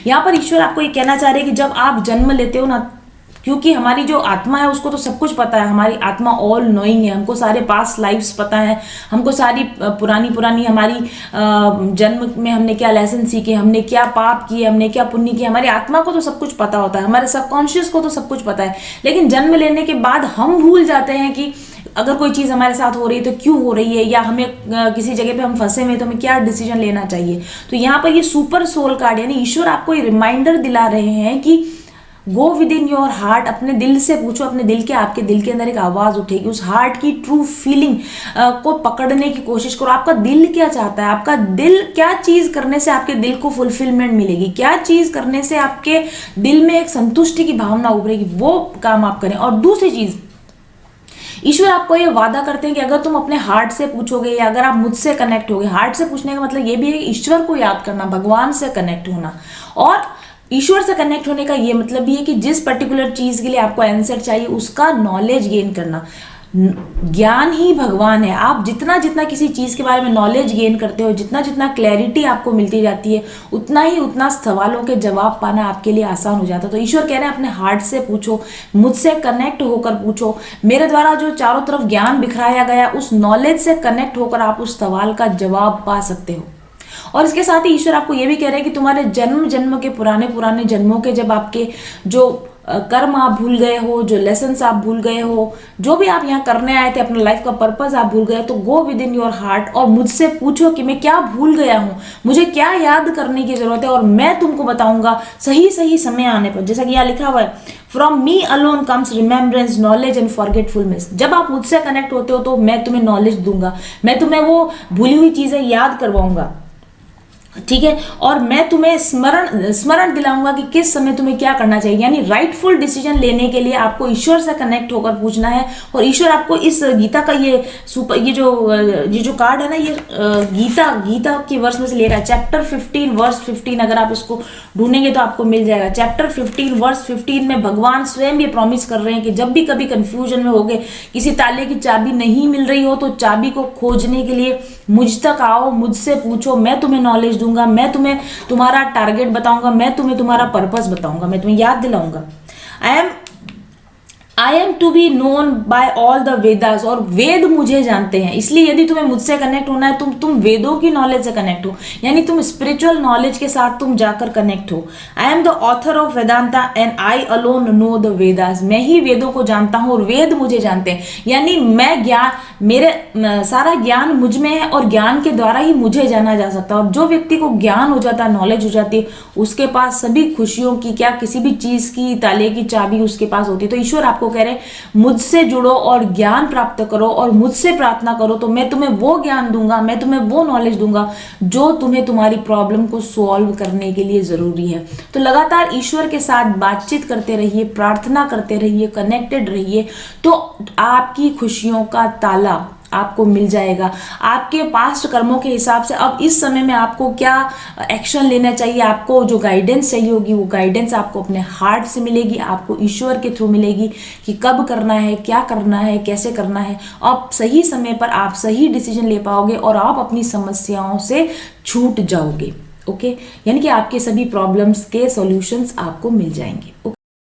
यहाँ पर ईश्वर आपको ये कहना चाह रहे हैं कि जब आप जन्म लेते हो ना, क्योंकि हमारी जो आत्मा है उसको तो सब कुछ पता है, हमारी आत्मा ऑल नोइंग है, हमको सारे पास्ट लाइफ्स पता है, हमको सारी पुरानी हमारी जन्म में हमने क्या लेसन सीखे, हमने क्या पाप किए, हमने क्या पुण्य किए, हमारी आत्मा को तो सब कुछ पता होता है, हमारे सबकॉन्शियस को तो सब कुछ पता है। लेकिन जन्म लेने के बाद हम भूल जाते हैं कि अगर कोई चीज़ हमारे साथ हो रही है तो क्यों हो रही है, या हमें किसी जगह पे हम फंसे हुए तो हमें क्या डिसीजन लेना चाहिए। तो यहाँ पर ये सुपर सोल कार्ड यानी ईश्वर आपको ये रिमाइंडर दिला रहे हैं कि go with in your heart, अपने दिल से पूछो, अपने दिल के, आपके दिल के अंदर एक आवाज उठेगी, उस हार्ट की ट्रू फीलिंग को पकड़ने की कोशिश करो। आपका दिल क्या चाहता है, आपका दिल क्या चीज करने से आपके दिल को फुलफिलमेंट मिलेगी, क्या चीज करने से आपके दिल में एक संतुष्टि की भावना उभरेगी, वो काम आप करें। और दूसरी चीज, ईश्वर आपको ये वादा करते हैं कि अगर तुम अपने हार्ट से पूछोगे या अगर आप मुझसे कनेक्ट होगे, हार्ट से पूछने का मतलब ये भी है कि ईश्वर को याद करना, भगवान से कनेक्ट होना। और ईश्वर से कनेक्ट होने का ये मतलब भी है कि जिस पर्टिकुलर चीज के लिए आपको आंसर चाहिए उसका नॉलेज गेन करना। ज्ञान ही भगवान है। आप जितना जितना किसी चीज के बारे में नॉलेज गेन करते हो, जितना जितना क्लैरिटी आपको मिलती जाती है, उतना ही उतना सवालों के जवाब पाना आपके लिए आसान हो जाता है। तो ईश्वर कह रहे हैं अपने हार्ट से पूछो, मुझसे कनेक्ट होकर पूछो, मेरे द्वारा जो चारों तरफ ज्ञान बिखराया गया उस नॉलेज से कनेक्ट होकर आप उस सवाल का जवाब पा सकते हो। और इसके साथ ही ईश्वर आपको ये भी कह रहे हैं कि तुम्हारे जन्म जन्म के पुराने जन्मों के जब आपके जो कर्म आप भूल गए हो, जो लेसन्स आप भूल गए हो, जो भी आप यहाँ करने आए थे, अपना लाइफ का पर्पस आप भूल गए, तो go with in your heart और मुझसे पूछो कि मैं क्या भूल गया हूँ, मुझे क्या याद करने की जरूरत है, और मैं तुमको बताऊंगा सही सही समय आने पर। जैसा कि यहाँ लिखा हुआ है, from me alone comes remembrance, knowledge and forgetfulness. जब आप मुझसे कनेक्ट होते हो तो मैं तुम्हें नॉलेज दूंगा, मैं तुम्हें वो भूली हुई चीजें याद करवाऊंगा, ठीक है, और मैं तुम्हें स्मरण दिलाऊंगा कि किस समय तुम्हें क्या करना चाहिए। यानी राइटफुल डिसीजन लेने के लिए आपको ईश्वर से कनेक्ट होकर पूछना है। और ईश्वर आपको इस गीता का ये जो कार्ड है ना, ये गीता के वर्ष में से ले रहा है, चैप्टर 15 वर्स 15। अगर आप इसको ढूंढेंगे तो आपको मिल जाएगा। चैप्टर 15 वर्स 15 में भगवान स्वयं ये प्रॉमिस कर रहे हैं कि जब भी कभी कंफ्यूजन में होगे, किसी ताले की चाबी नहीं मिल रही हो, तो चाबी को खोजने के लिए मुझ तक आओ, मुझसे पूछो, मैं तुम्हें नॉलेज दूंगा, मैं तुम्हें तुम्हारा टारगेट बताऊंगा, मैं तुम्हें तुम्हारा पर्पस बताऊंगा, मैं तुम्हें याद दिलाऊंगा। I am to be known by all the Vedas, और वेद मुझे जानते हैं। इसलिए यदि तुम्हें मुझसे कनेक्ट होना है, तुम वेदों की नॉलेज से कनेक्ट हो, यानी तुम स्पिरिचुअल नॉलेज के साथ तुम जाकर कनेक्ट हो। I am the author of Vedanta and I alone know the Vedas, मैं ही वेदों को जानता हूं और वेद मुझे जानते हैं। यानी मैं ज्ञान, मेरे सारा ज्ञान मुझ में है और ज्ञान के द्वारा ही मुझे जाना जा सकता है। और जो व्यक्ति को ज्ञान हो जाता है, नॉलेज हो जाती है, उसके पास सभी खुशियों की, क्या किसी भी चीज की ताले की चाबी उसके पास होती है। तो ईश्वर आपको कह रहे हैं मुझसे जुड़ो और ज्ञान प्राप्त करो और मुझसे प्रार्थना करो, तो मैं तुम्हें वो ज्ञान दूंगा, मैं तुम्हें वो नॉलेज दूंगा जो तुम्हें तुम्हारी प्रॉब्लम को सॉल्व करने के लिए जरूरी है। तो लगातार ईश्वर के साथ बातचीत करते रहिए, प्रार्थना करते रहिए, कनेक्टेड रहिए, तो आपकी खुशियों का ताला आपको मिल जाएगा। आपके पास्ट कर्मों के हिसाब से अब इस समय में आपको क्या एक्शन लेना चाहिए, आपको जो गाइडेंस चाहिए होगी, वो गाइडेंस आपको अपने हार्ट से मिलेगी, आपको ईश्वर के थ्रू मिलेगी कि कब करना है, क्या करना है, कैसे करना है। आप सही समय पर आप सही डिसीजन ले पाओगे और आप अपनी समस्याओं से छूट जाओगे। ओके, यानी कि आपके सभी प्रॉब्लम्स के सॉल्यूशंस आपको मिल जाएंगे।